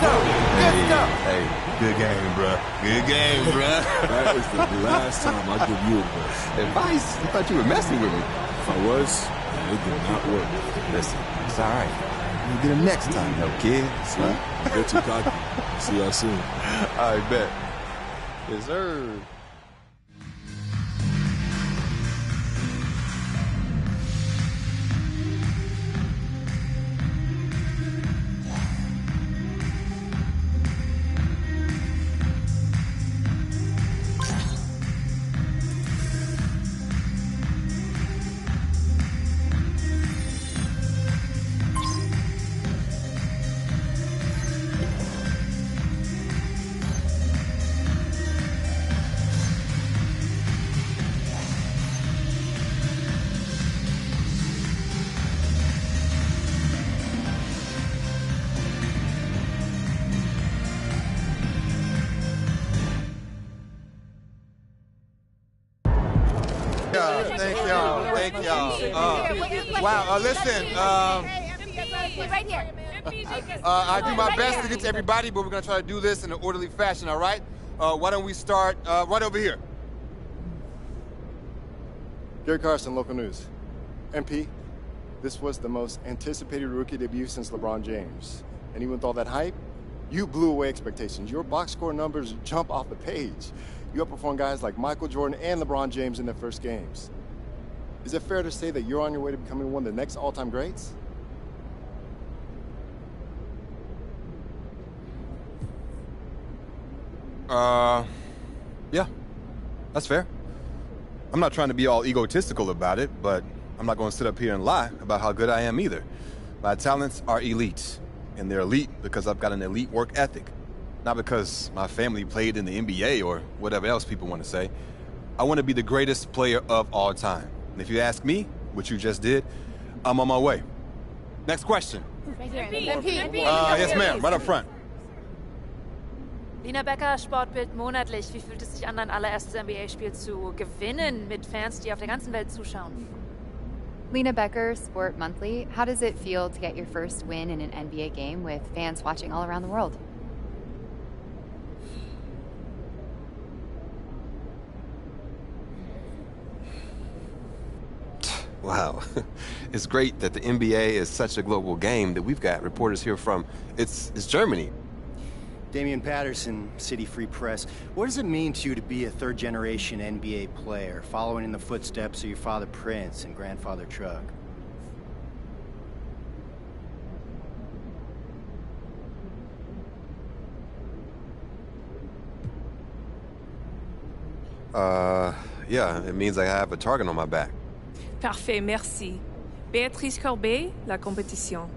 Hey, good game, bro. Good game, bro. That is the last time I give you advice. Advice? I thought you were messing with me. If I was, it did not work. Listen, it's all right. You'll get him next time, though, kid. See, get too cocky. See y'all soon. I bet. Yes, sir. Thank y'all. Wow, listen, right here. I do my best to get to everybody, but we're going to try to do this in an orderly fashion, all right? Why don't we start right over here? Gary Carson, local news. MP, this was the most anticipated rookie debut since LeBron James. And even with all that hype, you blew away expectations. Your box score numbers jump off the page. You outperformed guys like Michael Jordan and LeBron James in their first games. Is it fair to say that you're on your way to becoming one of the next all-time greats? Yeah, that's fair. I'm not trying to be all egotistical about it, but I'm not going to sit up here and lie about how good I am either. My talents are elite, and they're elite because I've got an elite work ethic. Not because my family played in the NBA or whatever else people want to say. I want to be the greatest player of all time. And if you ask me, which you just did, I'm on my way. Next question. Right here. Yes, ma'am. Right up front. Lina Becker, Sportbild monatlich. Wie fühlt es sich an, dein allererstes NBA-Spiel zu gewinnen mit Fans, die auf der ganzen Welt zuschauen? Lina Becker, Sport Monthly. How does it feel to get your first win in an NBA game with fans watching all around the world? Wow. It's great that the NBA is such a global game that we've got reporters here from, it's Germany. Damian Patterson, City Free Press. What does it mean to you to be a third-generation NBA player, following in the footsteps of your father Prince and grandfather Chuck? Yeah, it means I have a target on my back. Parfait, merci. Béatrice Corbet, La Compétition.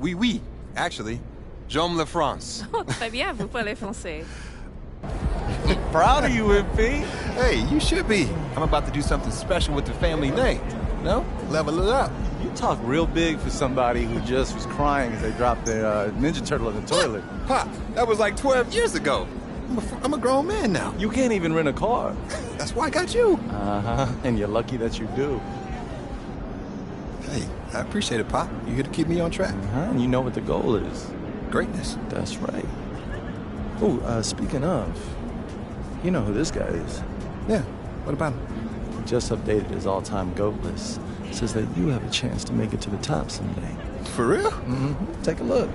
Oui, actually. J'aime la France. Oh, très bien, vous parlez français. Proud of you, MP. Hey, you should be. I'm about to do something special with the family name. No? Level it up. You talk real big for somebody who just was crying as they dropped their Ninja Turtle in the toilet. Pop, that was like 12 years ago. I'm a grown man now. You can't even rent a car. That's why I got you. Uh-huh, and you're lucky that you do. Hey, I appreciate it, Pop. You're here to keep me on track. And you know what the goal is. Greatness. That's right. Oh, speaking of, you know who this guy is. Yeah, what about him? He just updated his all-time GOAT list. Says that you have a chance to make it to the top someday. For real? Mm-hmm. Take a look.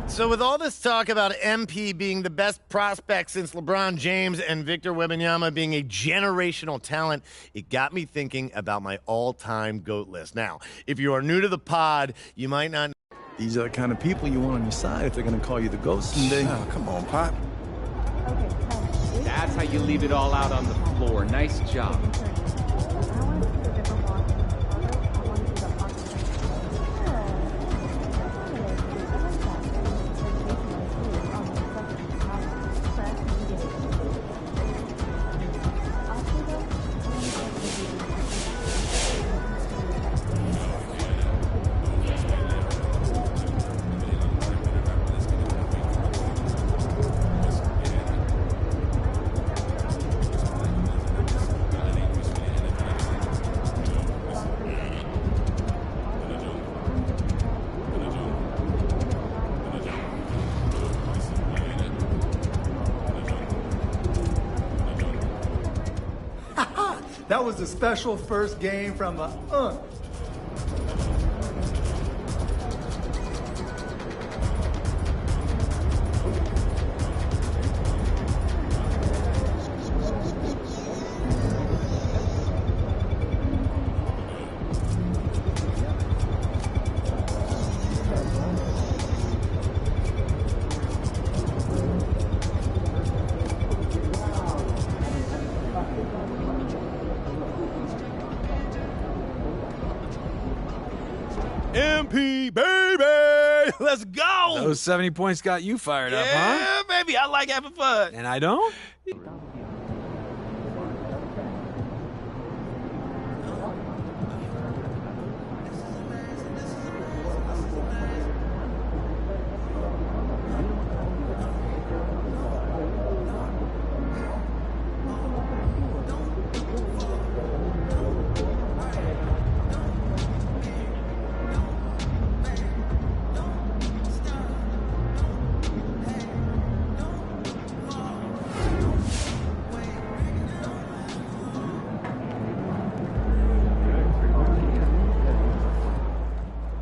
So with all this talk about MP being the best prospect since LeBron James and Victor Wembanyama being a generational talent, it got me thinking about my all-time GOAT list. Now, if you are new to the pod, you might not know. These are the kind of people you want on your side if they're going to call you the GOAT someday. Oh, come on, Pop. That's how you leave it all out on the floor. Nice job. That was a special first game from the MP, baby! Let's go! Those 70 points got you fired up, huh? Yeah, baby, I like having fun. And I don't?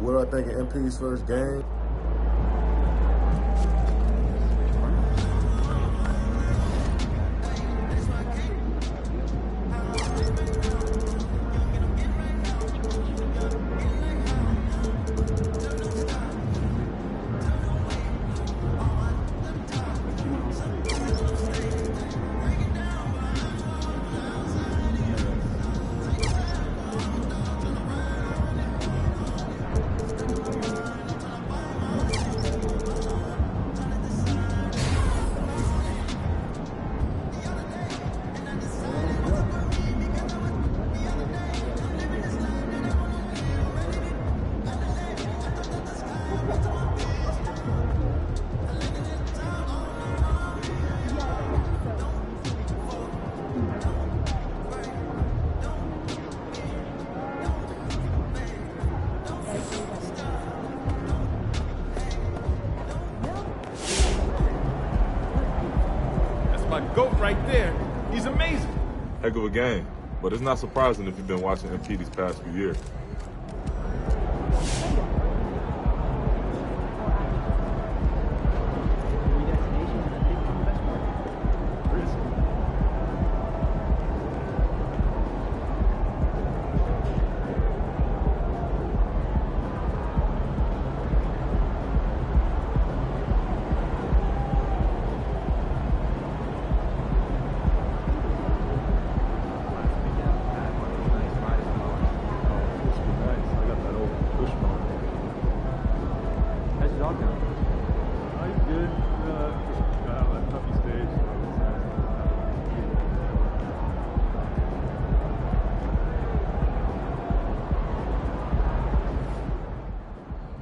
What do I think of MP's first game? My GOAT right there. He's amazing. Heck of a game, but it's not surprising if you've been watching MP these past few years.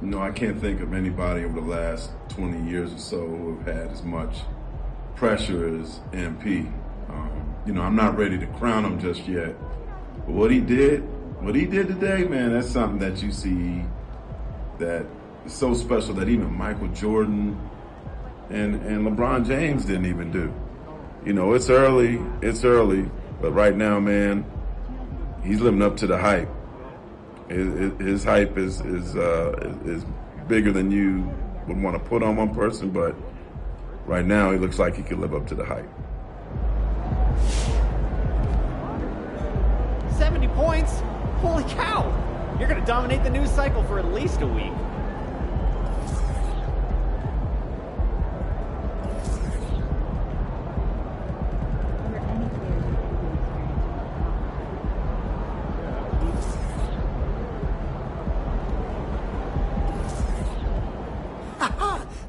You know, I can't think of anybody over the last 20 years or so who have had as much pressure as MP. You know, I'm not ready to crown him just yet, but what he did today, man, that's something that you see that is so special that even Michael Jordan and LeBron James didn't even do. You know, it's early, but right now, man, he's living up to the hype. His hype is bigger than you would want to put on one person, but right now he looks like he could live up to the hype. 70 points? Holy cow! You're gonna dominate the news cycle for at least a week.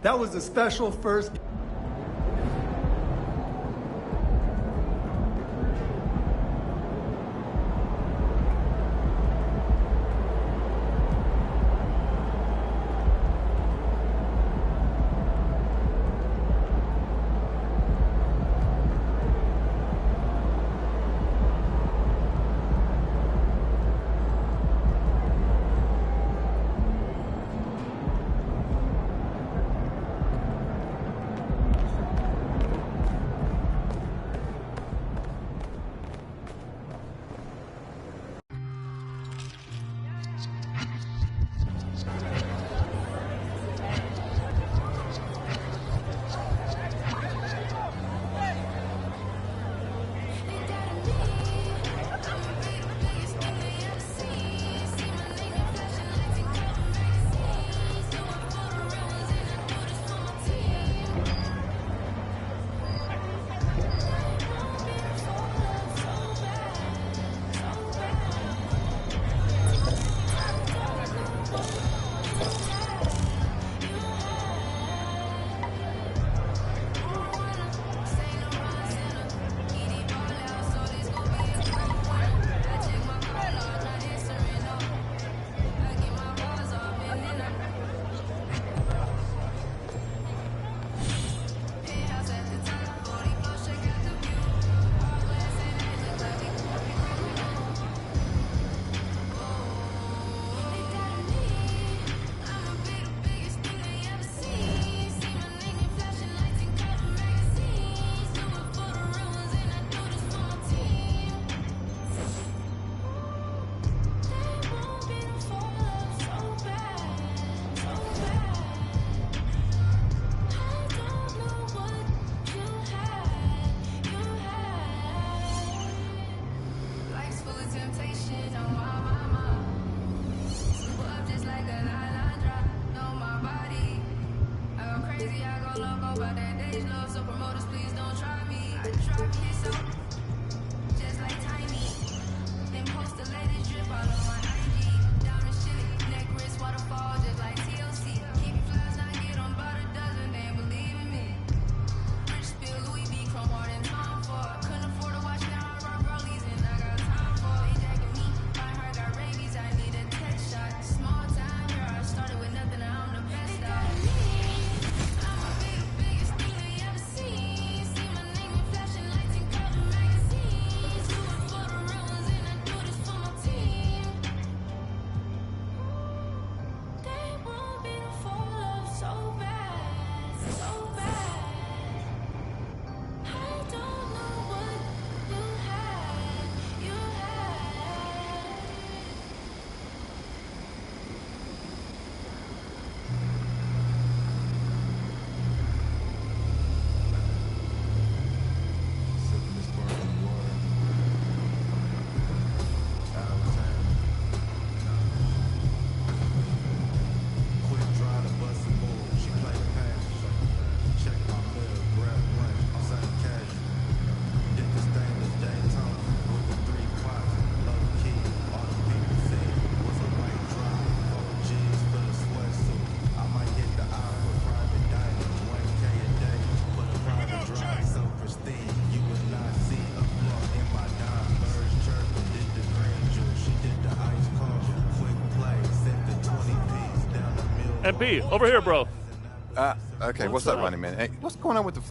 That was a special first. MP, over here, bro. Okay, what's up, Running Man? Hey, what's going on with the...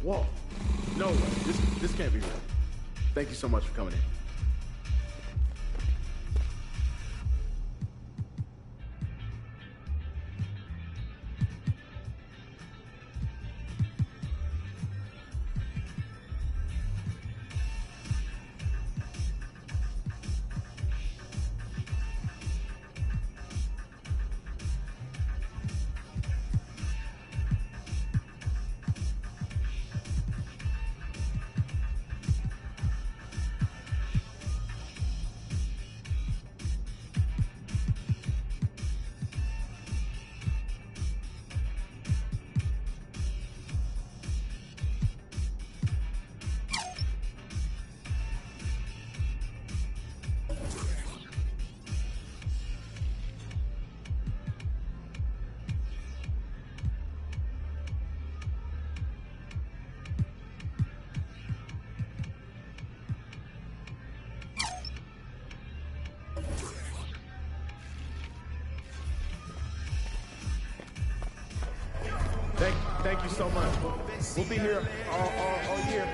Whoa. No way. This can't be real. Thank you so much for coming in. Thank you so much. We'll be here all year.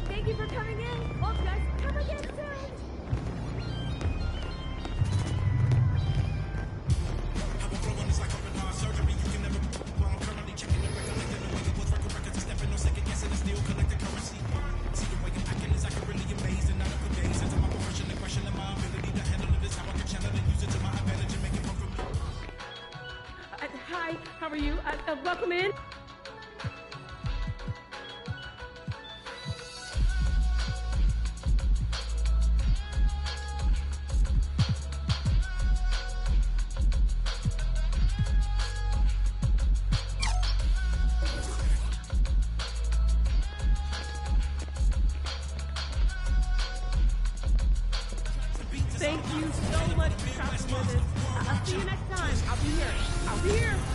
Thank you for coming in. Well, guys, come again soon. Hi, how are you? Welcome in. We here.